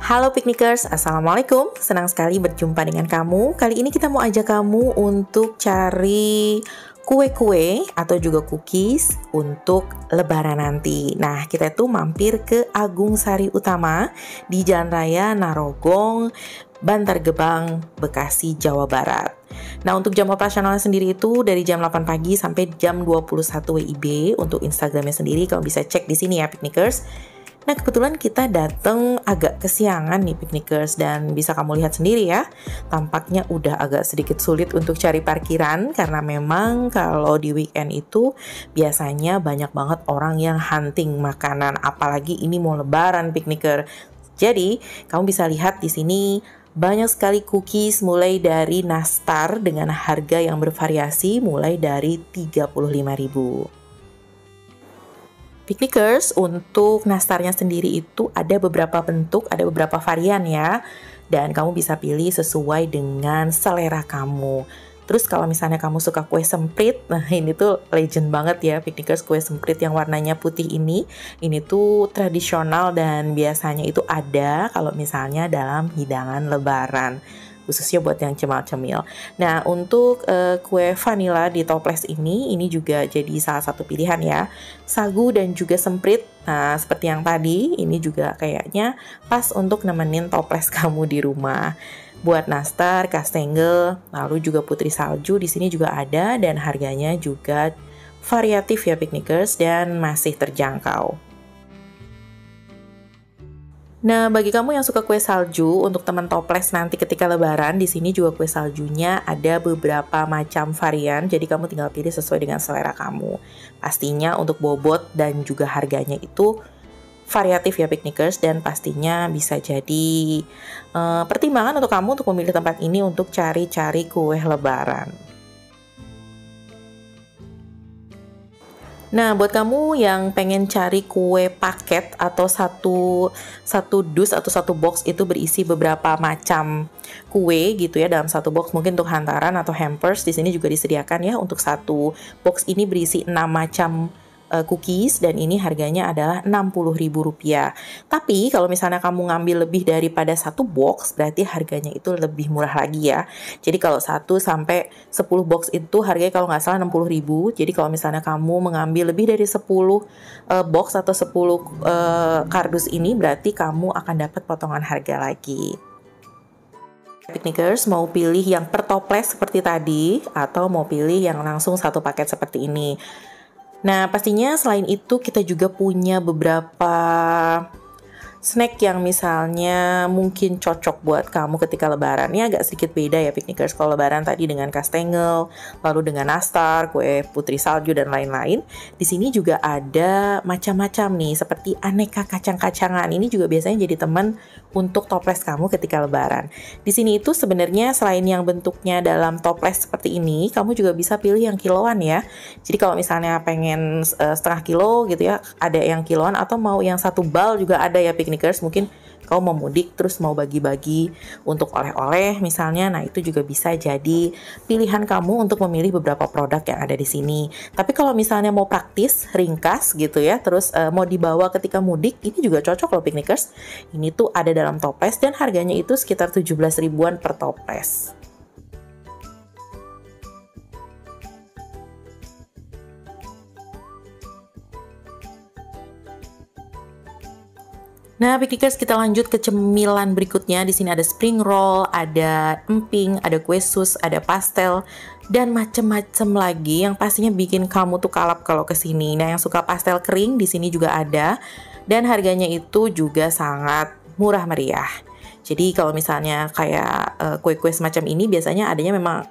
Halo Piknikers, Assalamualaikum. Senang sekali berjumpa dengan kamu. Kali ini kita mau ajak kamu untuk cari kue-kue atau juga cookies untuk Lebaran nanti. Nah, kita tuh mampir ke Agung Sari Utama di Jalan Raya Narogong, Bantar Gebang, Bekasi, Jawa Barat. Nah, untuk jam operasionalnya sendiri itu dari jam 8 pagi sampai jam 21 WIB. Untuk Instagramnya sendiri kamu bisa cek di sini ya Piknikers. Nah, kebetulan kita datang agak kesiangan nih Piknikers, dan bisa kamu lihat sendiri ya, tampaknya udah agak sedikit sulit untuk cari parkiran karena memang kalau di weekend itu biasanya banyak banget orang yang hunting makanan, apalagi ini mau Lebaran Pikniker. Jadi, kamu bisa lihat di sini banyak sekali cookies mulai dari nastar dengan harga yang bervariasi mulai dari 35.000. Piknikers, untuk nastarnya sendiri itu ada beberapa bentuk, ada beberapa varian ya. Dan kamu bisa pilih sesuai dengan selera kamu. Terus kalau misalnya kamu suka kue semprit, nah ini tuh legend banget ya Piknikers, kue semprit yang warnanya putih ini. Ini tuh tradisional dan biasanya itu ada kalau misalnya dalam hidangan Lebaran, khususnya buat yang cemil-cemil. Nah, untuk kue vanilla di toples ini juga jadi salah satu pilihan ya. Sagu dan juga semprit. Nah, seperti yang tadi, ini juga kayaknya pas untuk nemenin toples kamu di rumah. Buat nastar, kastengel, lalu juga putri salju di sini juga ada, dan harganya juga variatif ya Piknikers dan masih terjangkau. Nah, bagi kamu yang suka kue salju, untuk teman toples nanti ketika Lebaran, di sini juga kue saljunya ada beberapa macam varian, jadi kamu tinggal pilih sesuai dengan selera kamu. Pastinya untuk bobot dan juga harganya itu variatif ya Piknikers, dan pastinya bisa jadi pertimbangan untuk kamu untuk memilih tempat ini untuk cari-cari kue Lebaran. Nah, buat kamu yang pengen cari kue paket atau satu dus atau satu box itu berisi beberapa macam kue gitu ya dalam satu box, mungkin untuk hantaran atau hampers, di sini juga disediakan ya. Untuk satu box ini berisi 6 macam cookies, dan ini harganya adalah Rp60.000. Tapi kalau misalnya kamu ngambil lebih daripada satu box, berarti harganya itu lebih murah lagi ya. Jadi kalau 1 sampai 10 box itu harganya kalau nggak salah Rp60.000. Jadi kalau misalnya kamu mengambil lebih dari 10 box atau 10 kardus ini, berarti kamu akan dapat potongan harga lagi. Piknikers, mau pilih yang per toples seperti tadi atau mau pilih yang langsung satu paket seperti ini. Nah, pastinya selain itu kita juga punya beberapa snack yang misalnya mungkin cocok buat kamu ketika Lebaran. Ini agak sedikit beda ya Piknikers. Kalau Lebaran tadi dengan kastengel, lalu dengan nastar, kue putri salju dan lain-lain. Di sini juga ada macam-macam nih, seperti aneka kacang-kacangan. Ini juga biasanya jadi teman untuk toples kamu ketika Lebaran. Di sini itu sebenarnya selain yang bentuknya dalam toples seperti ini, kamu juga bisa pilih yang kiloan ya. Jadi kalau misalnya pengen setengah kilo gitu ya, ada yang kiloan, atau mau yang satu bal juga ada ya Piknikers. Mungkin kamu mau mudik terus mau bagi-bagi untuk oleh-oleh misalnya, nah itu juga bisa jadi pilihan kamu untuk memilih beberapa produk yang ada di sini. Tapi kalau misalnya mau praktis, ringkas gitu ya, terus mau dibawa ketika mudik, ini juga cocok loh Piknikers. Ini tuh ada dalam toples dan harganya itu sekitar 17 ribuan per toples. Nah, Piknikers, kita lanjut ke cemilan berikutnya. Di sini ada spring roll, ada emping, ada kue sus, ada pastel, dan macem-macem lagi yang pastinya bikin kamu tuh kalap kalau kesini. Nah, yang suka pastel kering di sini juga ada, dan harganya itu juga sangat murah meriah. Jadi kalau misalnya kayak kue-kue semacam ini biasanya adanya memang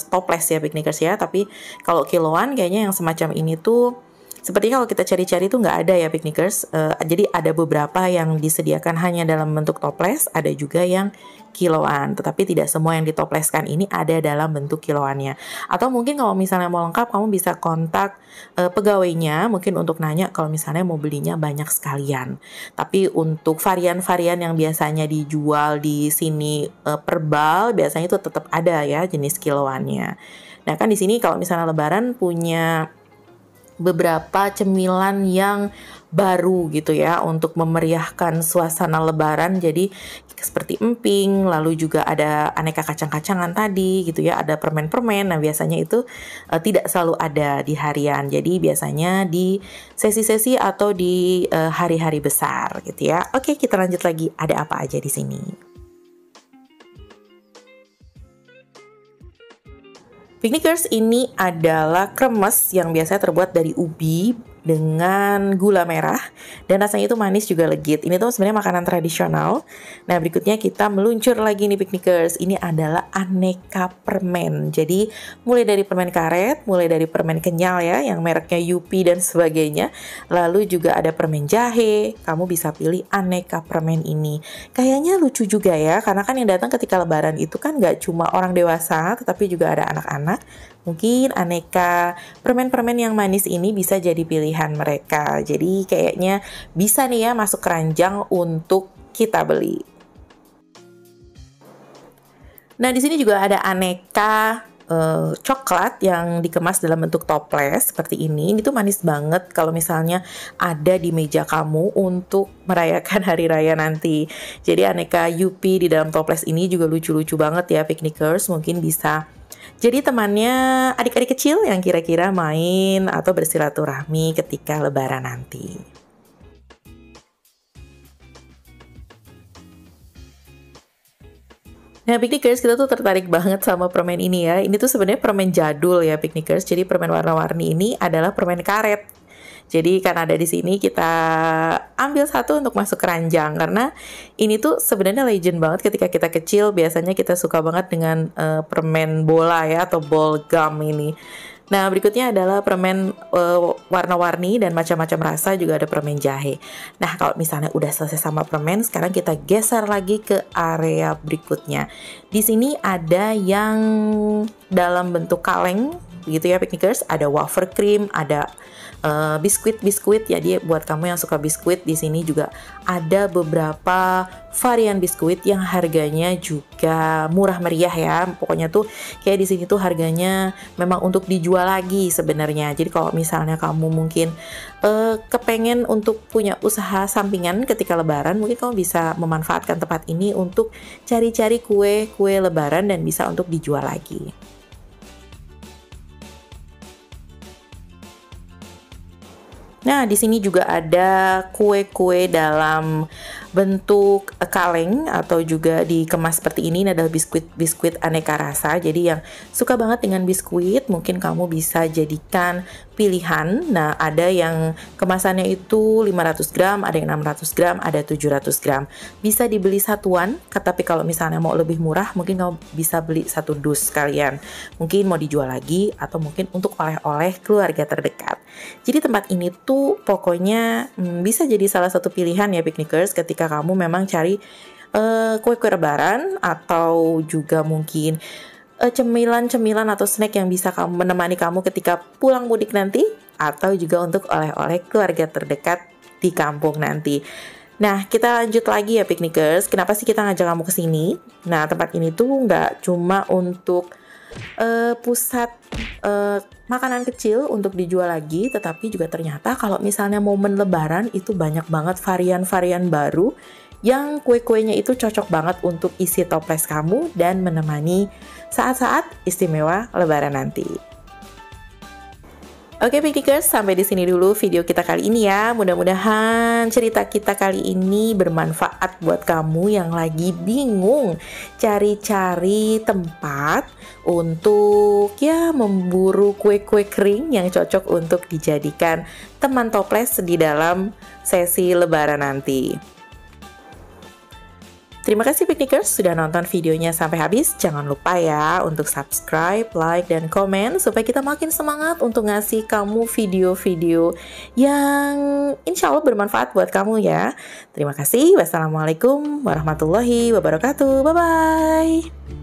toples ya Piknikers ya, tapi kalau kiloan kayaknya yang semacam ini tuh sepertinya kalau kita cari-cari itu nggak ada ya Piknikers. Jadi ada beberapa yang disediakan hanya dalam bentuk toples, ada juga yang kiloan. Tetapi tidak semua yang ditopleskan ini ada dalam bentuk kiloannya. Atau mungkin kalau misalnya mau lengkap, kamu bisa kontak pegawainya mungkin untuk nanya kalau misalnya mau belinya banyak sekalian. Tapi untuk varian-varian yang biasanya dijual di sini per bal, biasanya itu tetap ada ya jenis kiloannya. Nah kan di sini kalau misalnya Lebaran punya beberapa cemilan yang baru gitu ya untuk memeriahkan suasana lebaran. Jadi seperti emping, lalu juga ada aneka kacang-kacangan tadi gitu ya, ada permen-permen. Nah biasanya itu tidak selalu ada di harian, jadi biasanya di sesi-sesi atau di hari-hari besar gitu ya. Oke, kita lanjut lagi, ada apa aja di sini. Piknikers, ini adalah kremes yang biasanya terbuat dari ubi dengan gula merah dan rasanya itu manis juga legit. Ini tuh sebenarnya makanan tradisional. Nah, berikutnya kita meluncur lagi nih Piknikers. Ini adalah aneka permen. Jadi mulai dari permen karet, mulai dari permen kenyal ya yang mereknya Yupi dan sebagainya. Lalu juga ada permen jahe. Kamu bisa pilih aneka permen ini. Kayaknya lucu juga ya, karena kan yang datang ketika lebaran itu kan gak cuma orang dewasa, tetapi juga ada anak-anak. Mungkin aneka permen-permen yang manis ini bisa jadi pilihan mereka. Jadi kayaknya bisa nih ya masuk keranjang untuk kita beli. Nah, di sini juga ada aneka coklat yang dikemas dalam bentuk toples seperti ini. Ini tuh manis banget kalau misalnya ada di meja kamu untuk merayakan hari raya nanti. Jadi aneka Yupi di dalam toples ini juga lucu-lucu banget ya Piknikers. Mungkin bisa jadi temannya adik-adik kecil yang kira-kira main atau bersilaturahmi ketika lebaran nanti. Nah, Piknikers, kita tuh tertarik banget sama permen ini ya. Ini tuh sebenarnya permen jadul ya Piknikers. Jadi permen warna-warni ini adalah permen karet. Jadi karena ada di sini kita ambil satu untuk masuk keranjang, karena ini tuh sebenarnya legend banget ketika kita kecil. Biasanya kita suka banget dengan permen bola ya atau ball gum ini. Nah, berikutnya adalah permen warna-warni dan macam-macam rasa, juga ada permen jahe. Nah, kalau misalnya udah selesai sama permen, sekarang kita geser lagi ke area berikutnya. Di sini ada yang dalam bentuk kaleng, gitu ya Piknikers. Ada wafer cream, ada biskuit ya. Dia buat kamu yang suka biskuit, di sini juga ada beberapa varian biskuit yang harganya juga murah meriah ya. Pokoknya tuh kayak di sini tuh harganya memang untuk dijual lagi sebenarnya. Jadi kalau misalnya kamu mungkin kepengen untuk punya usaha sampingan ketika lebaran, mungkin kamu bisa memanfaatkan tempat ini untuk cari-cari kue-kue lebaran dan bisa untuk dijual lagi. Nah, di sini juga ada kue-kue dalam bentuk kaleng atau juga dikemas seperti ini. Ini adalah biskuit aneka rasa. Jadi yang suka banget dengan biskuit, mungkin kamu bisa jadikan pilihan. Nah, ada yang kemasannya itu 500 gram, ada yang 600 gram, ada 700 gram. Bisa dibeli satuan, tapi kalau misalnya mau lebih murah, mungkin kamu bisa beli satu dus sekalian. Mungkin mau dijual lagi atau mungkin untuk oleh-oleh keluarga terdekat. Jadi tempat ini tuh pokoknya bisa jadi salah satu pilihan ya Piknikers ketika kamu memang cari kue-kue lebaran atau juga mungkin cemilan-cemilan atau snack yang bisa menemani kamu ketika pulang mudik nanti, atau juga untuk oleh-oleh keluarga terdekat di kampung nanti. Nah, kita lanjut lagi ya Piknikers. Kenapa sih kita ngajak kamu ke sini? Nah, tempat ini tuh nggak cuma untuk pusat makanan kecil untuk dijual lagi, tetapi juga ternyata kalau misalnya momen lebaran itu banyak banget varian-varian baru yang kue-kuenya itu cocok banget untuk isi toples kamu dan menemani saat-saat istimewa lebaran nanti. Oke Piknikers, sampai di sini dulu video kita kali ini ya. Mudah-mudahan cerita kita kali ini bermanfaat buat kamu yang lagi bingung cari-cari tempat untuk ya memburu kue-kue kering yang cocok untuk dijadikan teman toples di dalam sesi lebaran nanti. Terima kasih Piknikers sudah nonton videonya sampai habis. Jangan lupa ya untuk subscribe, like, dan komen supaya kita makin semangat untuk ngasih kamu video-video yang insya Allah bermanfaat buat kamu ya. Terima kasih. Wassalamualaikum warahmatullahi wabarakatuh. Bye-bye.